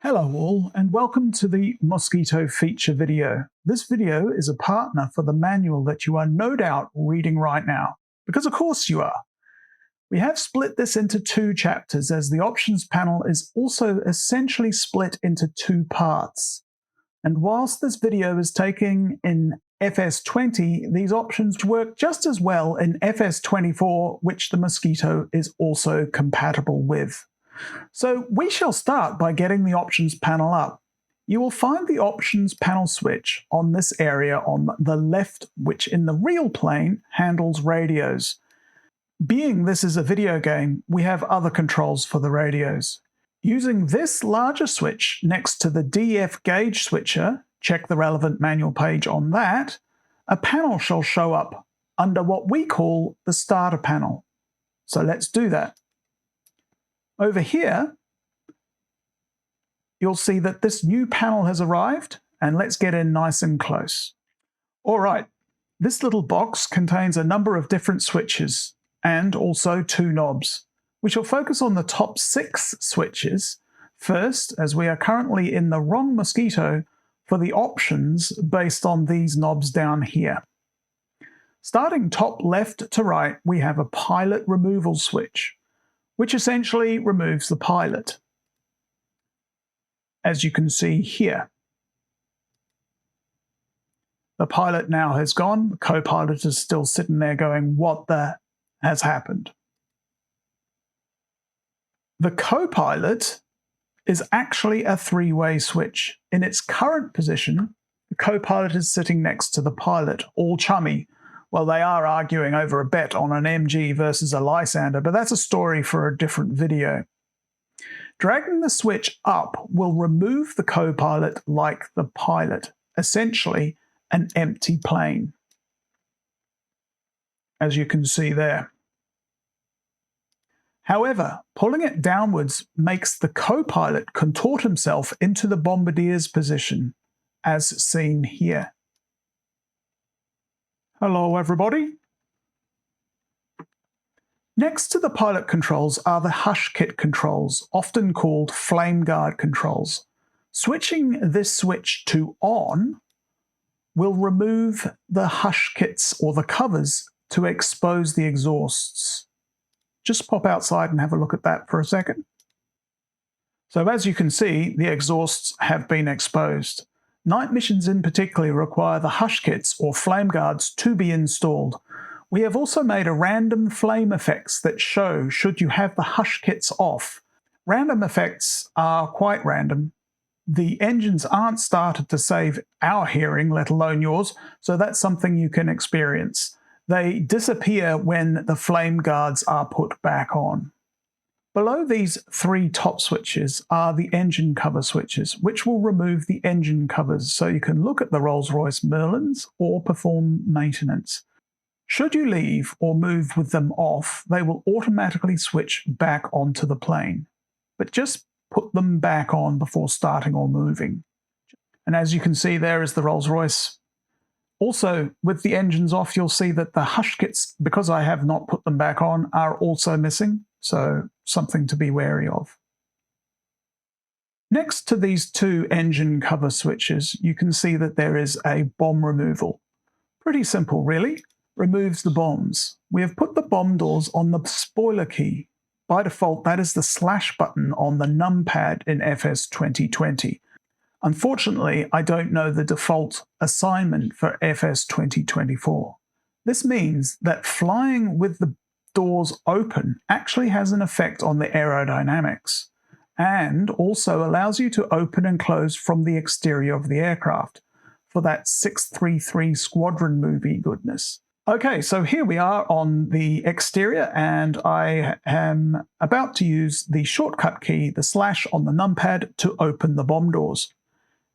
Hello all, and welcome to the Mosquito feature video. This video is a partner for the manual that you are no doubt reading right now, because of course you are. We have split this into two chapters, as the options panel is also essentially split into two parts. And whilst this video is taken in FS20, these options work just as well in FS24, which the Mosquito is also compatible with. So we shall start by getting the options panel up. You will find the options panel switch on this area on the left, which in the real plane handles radios. Being this is a video game, we have other controls for the radios. Using this larger switch next to the DF gauge switcher, check the relevant manual page on that, a panel shall show up under what we call the starter panel. So let's do that. Over here, you'll see that this new panel has arrived, and let's get in nice and close. All right, this little box contains a number of different switches and also two knobs. We shall focus on the top 6 switches first, as we are currently in the wrong Mosquito for the options based on these knobs down here. Starting top left to right, we have a pilot removal switch, which essentially removes the pilot, as you can see here. The pilot now has gone, the co-pilot is still sitting there going, what the has happened? The co-pilot is actually a 3-way switch. In its current position, the co-pilot is sitting next to the pilot, all chummy. Well, they are arguing over a bet on an MG versus a Lysander, but that's a story for a different video. Dragging the switch up will remove the co-pilot like the pilot, essentially an empty plane, as you can see there. However, pulling it downwards makes the co-pilot contort himself into the bombardier's position, as seen here. Hello everybody. Next to the pilot controls are the hush kit controls, often called flame guard controls. Switching this switch to on will remove the hush kits or the covers to expose the exhausts. Just pop outside and have a look at that for a second. So as you can see, the exhausts have been exposed. Night missions in particular require the hush kits or flame guards to be installed. We have also made a random flame effects that show should you have the hush kits off. Random effects are quite random. The engines aren't started to save our hearing, let alone yours, so that's something you can experience. They disappear when the flame guards are put back on. Below these 3 top switches are the engine cover switches, which will remove the engine covers so you can look at the Rolls-Royce Merlins or perform maintenance. Should you leave or move with them off, they will automatically switch back onto the plane. But just put them back on before starting or moving. And as you can see, there is the Rolls-Royce. Also, with the engines off, you'll see that the hush kits, because I have not put them back on, are also missing. So something to be wary of. Next to these 2 engine cover switches, you can see that there is a bomb removal. Pretty simple, really. Removes the bombs. We have put the bomb doors on the spoiler key. By default, that is the slash button on the numpad in FS 2020. Unfortunately, I don't know the default assignment for FS 2024. This means that flying with the doors open actually has an effect on the aerodynamics, and also allows you to open and close from the exterior of the aircraft for that 633 squadron movie goodness. Okay, so here we are on the exterior, and I am about to use the shortcut key, the slash on the numpad, to open the bomb doors.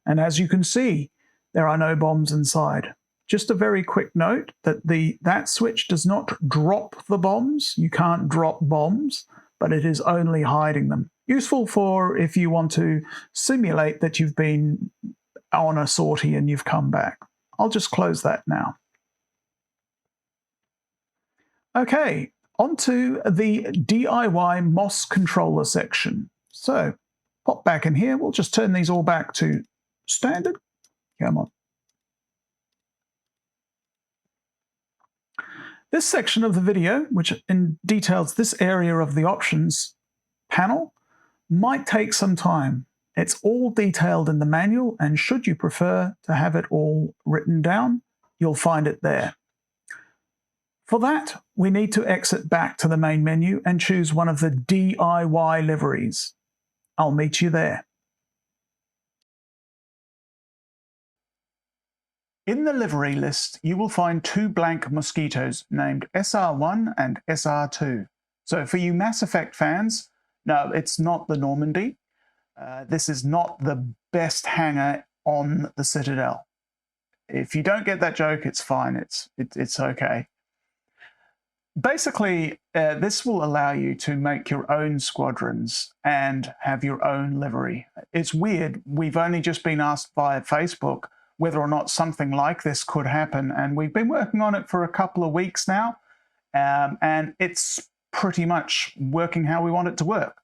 And as you can see, there are no bombs inside. Just a very quick note that that switch does not drop the bombs. You can't drop bombs, but it is only hiding them. Useful for if you want to simulate that you've been on a sortie and you've come back. I'll just close that now. Okay, onto the DIY MOS controller section. So pop back in here. We'll just turn these all back to standard. Come on. This section of the video, which details this area of the options panel, might take some time. It's all detailed in the manual, and should you prefer to have it all written down, you'll find it there. For that, we need to exit back to the main menu and choose one of the DIY liveries. I'll meet you there. In the livery list, you will find two blank Mosquitoes named SR1 and SR2. So for you Mass Effect fans, no, it's not the Normandy. This is not the best hangar on the Citadel. If you don't get that joke, it's fine. It's okay. Basically, this will allow you to make your own squadrons and have your own livery. It's weird. We've only just been asked via Facebook whether or not something like this could happen, and we've been working on it for a couple of weeks now, and it's pretty much working how we want it to work.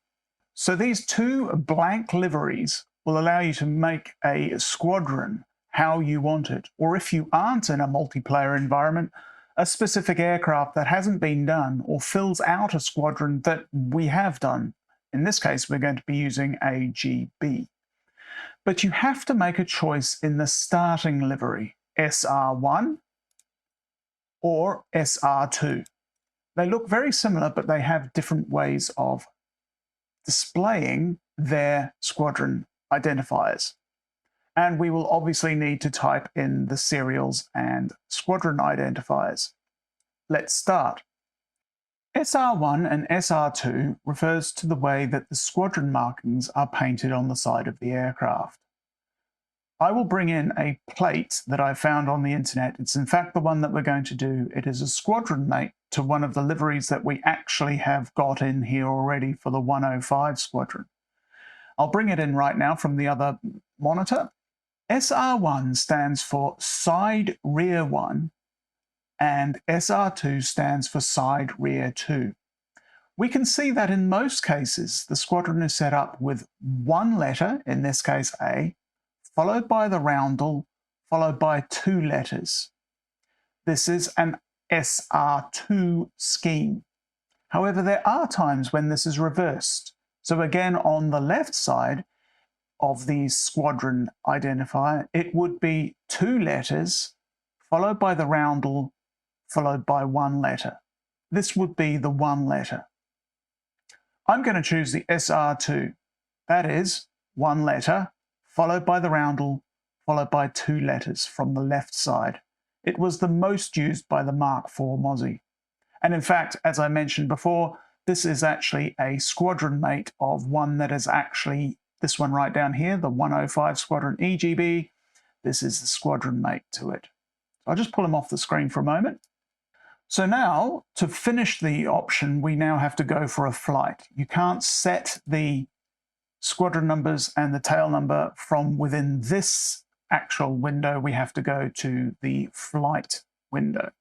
So these two blank liveries will allow you to make a squadron how you want it, or if you aren't in a multiplayer environment, a specific aircraft that hasn't been done or fills out a squadron that we have done. In this case, we're going to be using a GB. But you have to make a choice in the starting livery, SR1 or SR2. They look very similar, but they have different ways of displaying their squadron identifiers. And we will obviously need to type in the serials and squadron identifiers. Let's start. SR1 and SR2 refers to the way that the squadron markings are painted on the side of the aircraft. I will bring in a plate that I found on the internet. It's in fact the one that we're going to do. It is a squadron mate to one of the liveries that we actually have got in here already for the 105 squadron. I'll bring it in right now from the other monitor. SR1 stands for side rear 1 and SR2 stands for side rear 2. We can see that in most cases the squadron is set up with one letter, in this case A, followed by the roundel, followed by two letters. This is an SR2 scheme. However, there are times when this is reversed. So again, on the left side of the squadron identifier, it would be two letters, followed by the roundel, followed by one letter. This would be the one letter. I'm going to choose the SR2. That is one letter, followed by the roundel, followed by two letters from the left side. It was the most used by the Mark IV Mozzie. And in fact, as I mentioned before, this is actually a squadron mate of one that is actually this one right down here, the 105 Squadron EGB. This is the squadron mate to it. I'll just pull them off the screen for a moment. So now, to finish the option, we now have to go for a flight. You can't set the squadron numbers and the tail number from within this actual window. We have to go to the flight window.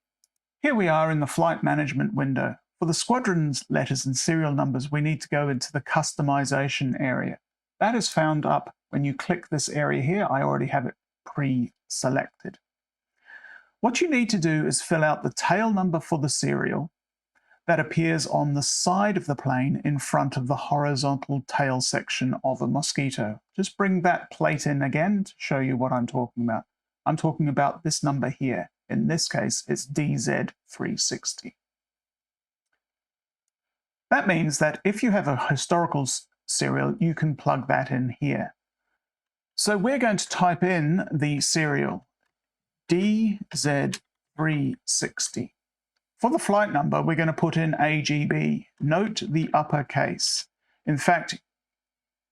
Here we are in the flight management window. For the squadron's letters and serial numbers, we need to go into the customization area. That is found up when you click this area here. I already have it pre-selected. What you need to do is fill out the tail number for the serial that appears on the side of the plane in front of the horizontal tail section of a Mosquito. Just bring that plate in again to show you what I'm talking about. I'm talking about this number here. In this case, it's DZ360. That means that if you have a historical serial, you can plug that in here. So we're going to type in the serial DZ360. For the flight number, we're going to put in AGB. Note the uppercase. In fact,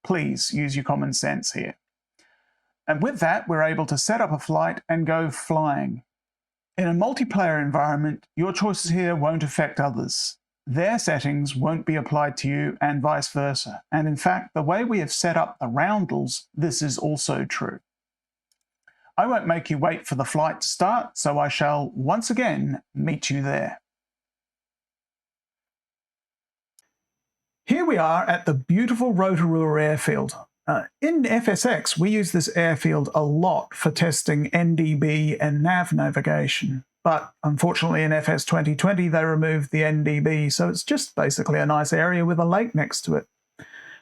please use your common sense here. And with that, we're able to set up a flight and go flying. In a multiplayer environment, your choices here won't affect others. Their settings won't be applied to you and vice versa. And in fact, the way we have set up the roundels, this is also true. I won't make you wait for the flight to start, so I shall once again meet you there. Here we are at the beautiful Rotorua airfield. In FSX, we use this airfield a lot for testing NDB and nav navigation, but unfortunately in FS 2020 they removed the NDB, so it's just basically a nice area with a lake next to it.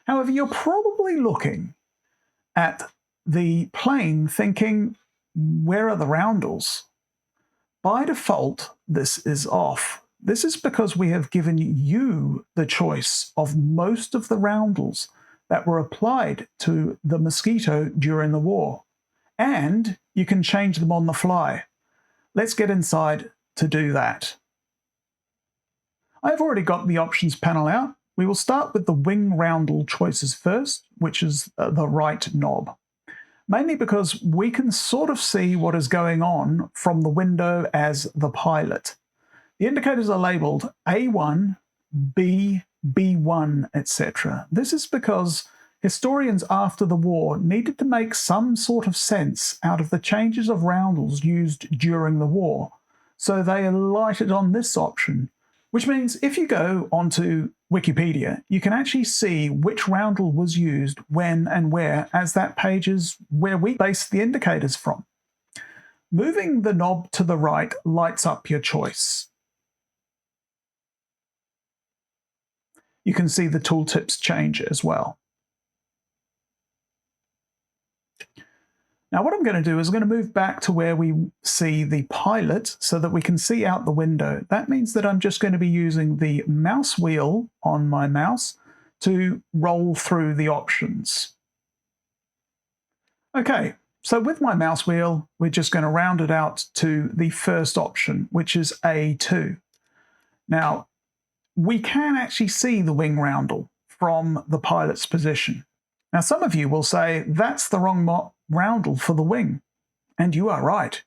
However, you're probably looking at the plane thinking, where are the roundels? By default, this is off. This is because we have given you the choice of most of the roundels that were applied to the Mosquito during the war, and you can change them on the fly. Let's get inside to do that. I've already got the options panel out. We will start with the wing roundel choices first, which is the right knob. Mainly because we can sort of see what is going on from the window as the pilot. The indicators are labeled A1, B, B1, etc. This is because historians after the war needed to make some sort of sense out of the changes of roundels used during the war, so they alighted on this option, which means if you go onto Wikipedia, you can actually see which roundel was used when and where, as that page is where we base the indicators from. Moving the knob to the right lights up your choice. You can see the tooltips change as well. Now what I'm going to do is I'm going to move back to where we see the pilot so that we can see out the window. That means that I'm just going to be using the mouse wheel on my mouse to roll through the options. Okay, so with my mouse wheel, we're just going to round it out to the first option, which is A2. Now, we can actually see the wing roundel from the pilot's position. Now, some of you will say that's the wrong roundel for the wing, and you are right,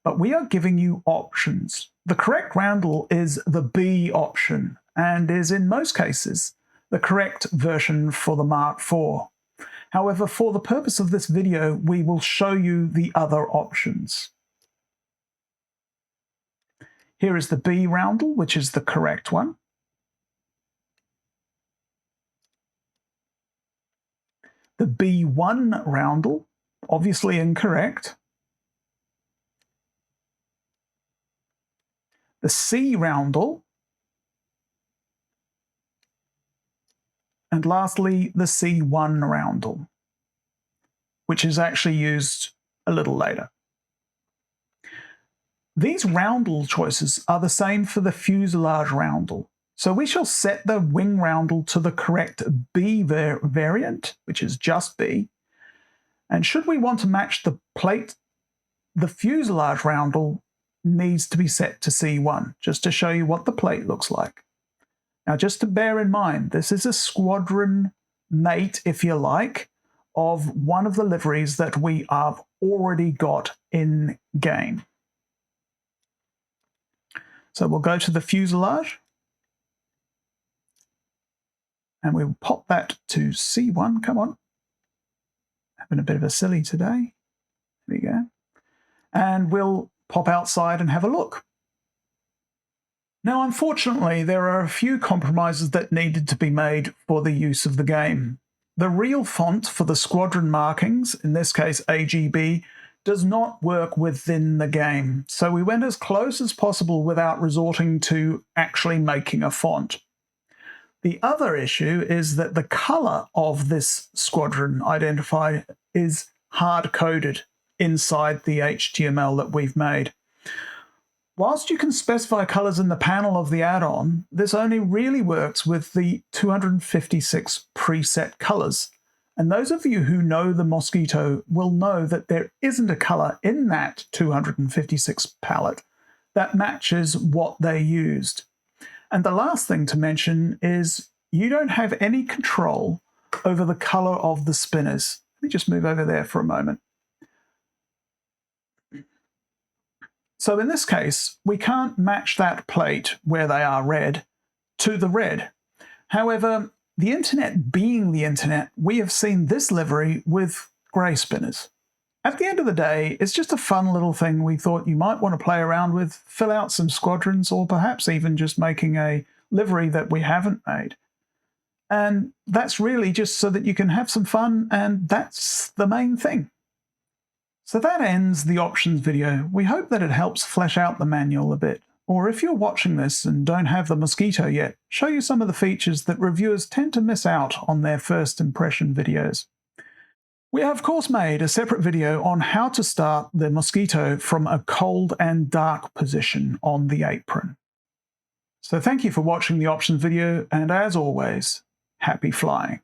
but we are giving you options. The correct roundel is the B option, and is in most cases the correct version for the Mark IV. However, for the purpose of this video, we will show you the other options. Here is the B roundel, which is the correct one. The B1 roundel, obviously incorrect. The C roundel. And lastly, the C1 roundel, which is actually used a little later. These roundel choices are the same for the fuselage roundel. So we shall set the wing roundel to the correct B variant, which is just B. And should we want to match the plate, the fuselage roundel needs to be set to C1, just to show you what the plate looks like. Now, just to bear in mind, this is a squadron mate, if you like, of one of the liveries that we have already got in game. So we'll go to the fuselage, and we'll pop that to C1. Come on. Having a bit of a silly today. There you go. And we'll pop outside and have a look. Now, unfortunately, there are a few compromises that needed to be made for the use of the game. The real font for the squadron markings, in this case AGB, does not work within the game. So we went as close as possible without resorting to actually making a font. The other issue is that the color of this squadron identifier is hard-coded inside the HTML that we've made. Whilst you can specify colors in the panel of the add-on, this only really works with the 256 preset colors. And those of you who know the Mosquito will know that there isn't a color in that 256 palette that matches what they used. And the last thing to mention is you don't have any control over the color of the spinners. Let me just move over there for a moment. So in this case, we can't match that plate where they are red to the red. However, the internet being the internet, we have seen this livery with grey spinners. At the end of the day, it's just a fun little thing we thought you might want to play around with, fill out some squadrons, or perhaps even just making a livery that we haven't made. And that's really just so that you can have some fun, and that's the main thing. So that ends the options video. We hope that it helps flesh out the manual a bit. Or if you're watching this and don't have the Mosquito yet, show you some of the features that reviewers tend to miss out on their first impression videos. We have of course made a separate video on how to start the Mosquito from a cold and dark position on the apron. So thank you for watching the options video, and as always, happy flying.